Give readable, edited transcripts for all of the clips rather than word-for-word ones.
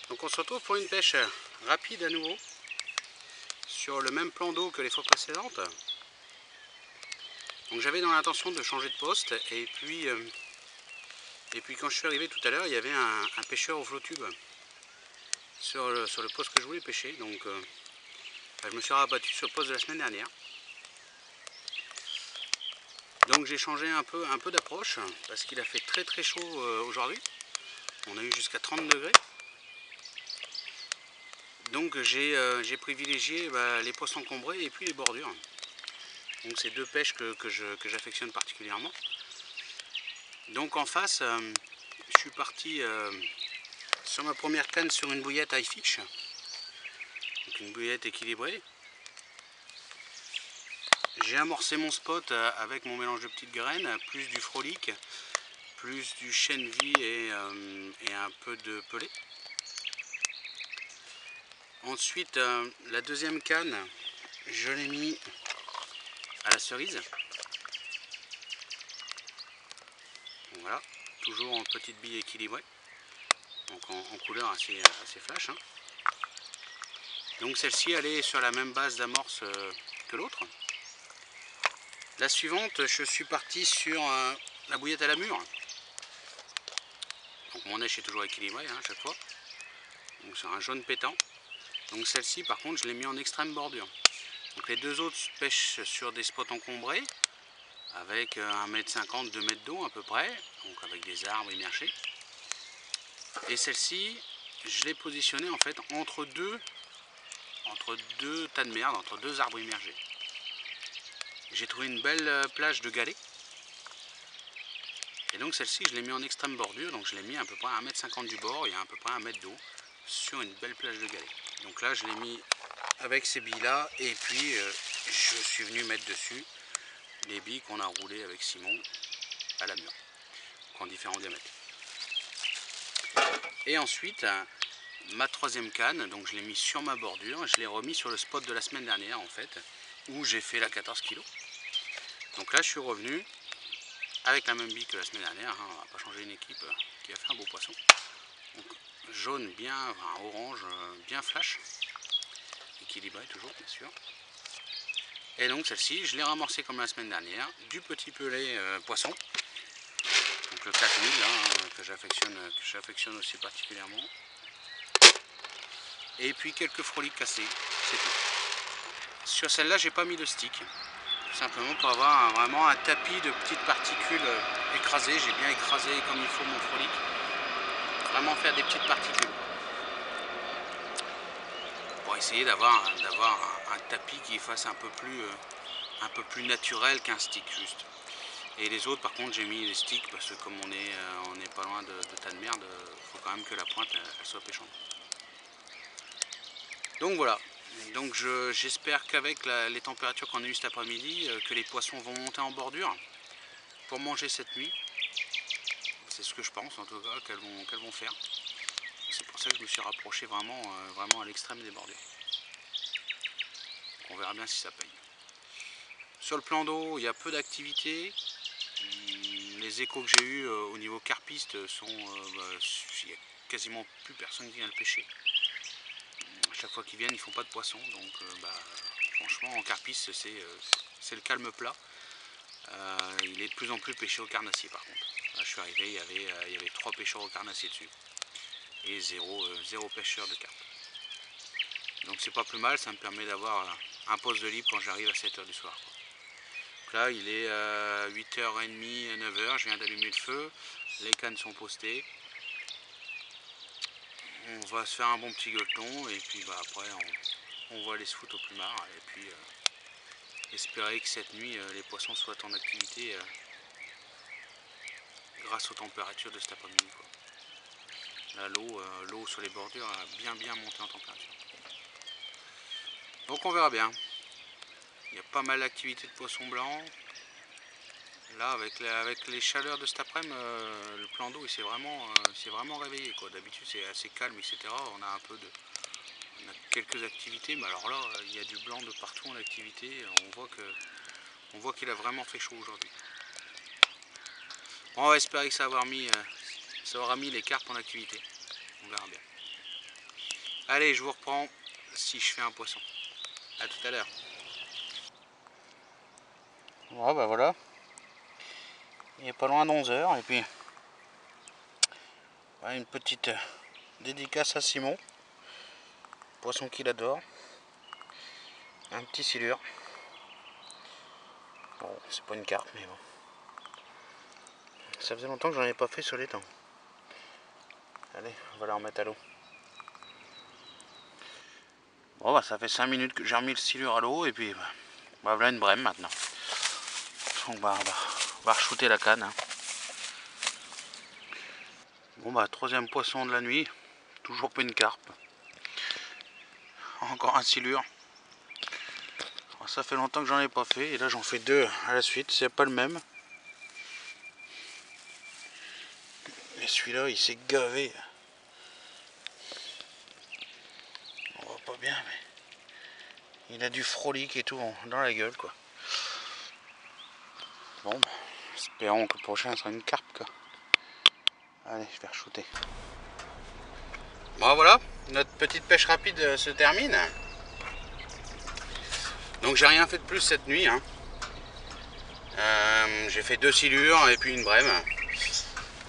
Donc on se retrouve pour une pêche rapide à nouveau sur le même plan d'eau que les fois précédentes. Donc j'avais dans l'intention de changer de poste et puis quand je suis arrivé tout à l'heure, il y avait un pêcheur au flot-tube sur le poste que je voulais pêcher. Donc je me suis rabattu sur le poste de la semaine dernière. Donc j'ai changé un peu d'approche parce qu'il a fait très chaud aujourd'hui. On a eu jusqu'à 30 degrés. Donc j'ai privilégié les poissons cambrés et puis les bordures. Donc c'est deux pêches que j'affectionne particulièrement. Donc en face, je suis parti sur ma première canne sur une bouillette high fish. Donc une bouillette équilibrée. J'ai amorcé mon spot avec mon mélange de petites graines, plus du frolic, plus du chène-vie et un peu de pelé. Ensuite, la deuxième canne, je l'ai mis à la cerise. Voilà, toujours en petite bille équilibrée, donc en couleur assez flash. Donc celle-ci, elle est sur la même base d'amorce que l'autre. La suivante, je suis parti sur la bouillette à la mûre. Donc mon nèche est toujours équilibré à chaque fois. Donc c'est un jaune pétant. Donc celle-ci, par contre, je l'ai mis en extrême bordure. Donc les deux autres pêchent sur des spots encombrés, avec 1,50 m, 2 m d'eau à peu près, donc avec des arbres immergés. Et celle-ci, je l'ai positionnée en fait entre deux tas de merde, entre deux arbres immergés. J'ai trouvé une belle plage de galets. Et donc celle-ci, je l'ai mis en extrême bordure, donc je l'ai mis à peu près à 1,50 m du bord et à peu près 1 m d'eau sur une belle plage de galets. Donc là, je l'ai mis avec ces billes-là et puis je suis venu mettre dessus les billes qu'on a roulées avec Simon à la mûre, en différents diamètres. Et ensuite, ma troisième canne, donc je l'ai mis sur ma bordure, je l'ai remis sur le spot de la semaine dernière en fait, où j'ai fait la 14 kg. Donc là, je suis revenu avec la même bille que la semaine dernière, on va pas changer une équipe qui a fait un beau poisson. Donc, jaune bien, orange bien flash, équilibré toujours bien sûr. Et donc celle-ci, je l'ai ramorcée comme la semaine dernière, du petit pelé poisson, donc le 4000 que j'affectionne aussi particulièrement. Et puis quelques frolics cassés, c'est tout. Sur celle-là, j'ai pas mis de stick, tout simplement pour avoir vraiment un tapis de petites particules écrasées. J'ai bien écrasé comme il faut mon frolic, vraiment faire des petites particules, pour essayer d'avoir un tapis qui fasse un peu plus naturel qu'un stick juste. Et les autres, par contre, j'ai mis des sticks parce que comme on est pas loin de tas de merde, il faut quand même que la pointe elle soit pêchante. Donc voilà. Donc j'espère qu'avec les températures qu'on a eues cet après-midi, que les poissons vont monter en bordure pour manger cette nuit. C'est ce que je pense en tout cas qu'elles vont faire. C'est pour ça que je me suis rapproché vraiment à l'extrême des bordures. Donc on verra bien si ça paye. Sur le plan d'eau, il y a peu d'activité. Les échos que j'ai eus au niveau carpiste sont il n'y a quasiment plus personne qui vient le pêcher. À chaque fois qu'ils viennent, ils font pas de poisson, donc franchement en carpiste c'est le calme plat. Il est de plus en plus pêché au carnassier par contre. Là, je suis arrivé, il y avait 3 pêcheurs au carnassier dessus et zéro pêcheur de carpe. Donc c'est pas plus mal, ça me permet d'avoir un poste de libre quand j'arrive à 7 h du soir. Donc là il est 8h30, 9 h, je viens d'allumer le feu, les cannes sont postées. On va se faire un bon petit gueuleton et puis après on va aller se foutre au plumard et puis espérer que cette nuit les poissons soient en activité grâce aux températures de cet après-midi. Là l'eau sur les bordures a bien monté en température. Donc on verra bien. Il y a pas mal d'activités de poissons blancs. Là avec les chaleurs de cet après-midi, le plan d'eau il s'est vraiment réveillé. D'habitude c'est assez calme, etc. On a quelques activités, mais alors là il y a du blanc de partout en activité. On voit qu'il a vraiment fait chaud aujourd'hui. On va espérer que ça aura mis les carpes en activité. On verra bien. Allez, je vous reprends si je fais un poisson. A tout à l'heure. Bon, bah voilà. Il est pas loin d'11 h et puis voilà, une petite dédicace à Simon. Poisson qu'il adore. Un petit silure. Bon, c'est pas une carpe, mais bon. Ça faisait longtemps que j'en avais pas fait sur les temps. Allez, on va la remettre à l'eau. Bon, bah ça fait 5 minutes que j'ai remis le silure à l'eau et puis bah, voilà une brème maintenant. Donc bah on va re-shooter la canne. Hein. Bon bah troisième poisson de la nuit. Toujours pas une carpe. Encore un silure. Ça fait longtemps que j'en ai pas fait et là j'en fais 2 à la suite, c'est pas le même. Et celui-là il s'est gavé. On voit pas bien mais il a du frolic et tout dans la gueule quoi. Bon bah, espérons que le prochain sera une carpe quoi. Allez, je vais re-shooter. Bon voilà, notre petite pêche rapide se termine. Donc j'ai rien fait de plus cette nuit. Hein. J'ai fait 2 silures et puis une brème.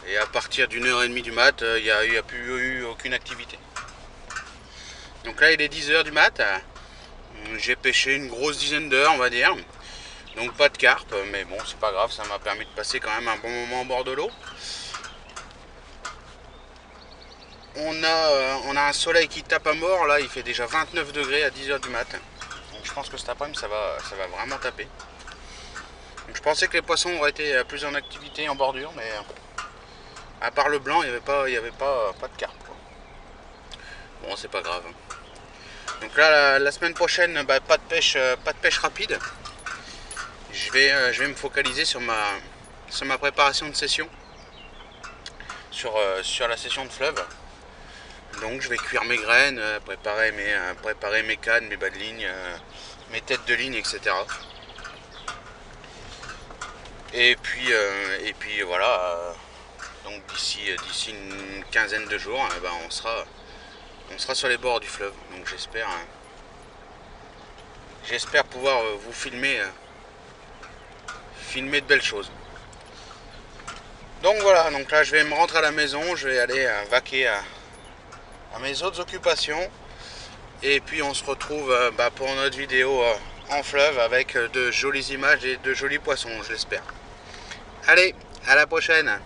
Et à partir d'1h30 du mat, il n'y a plus eu aucune activité. Donc là il est 10 h du mat. J'ai pêché une grosse dizaine d'heures on va dire. Donc pas de carpe, mais bon c'est pas grave, ça m'a permis de passer quand même un bon moment au bord de l'eau. On a un soleil qui tape à mort, là il fait déjà 29 degrés à 10 h du matin. Donc je pense que cet après-midi ça va vraiment taper. Donc je pensais que les poissons auraient été plus en activité en bordure, mais à part le blanc il n'y avait pas de carpe. Quoi. Bon c'est pas grave. Donc là la semaine prochaine bah, pas de pêche rapide. Je vais me focaliser sur ma préparation de session. Sur la session de fleuve. Donc je vais cuire mes graines, préparer mes cannes, mes bas de ligne, mes têtes de ligne, etc. Et puis voilà, donc d'ici une quinzaine de jours, ben on sera sur les bords du fleuve. Donc j'espère pouvoir vous filmer de belles choses. Donc voilà, donc là je vais me rentrer à la maison, je vais aller vaquer à mes autres occupations et puis on se retrouve pour notre vidéo en fleuve avec de jolies images et de jolis poissons, je l'espère. Allez, à la prochaine.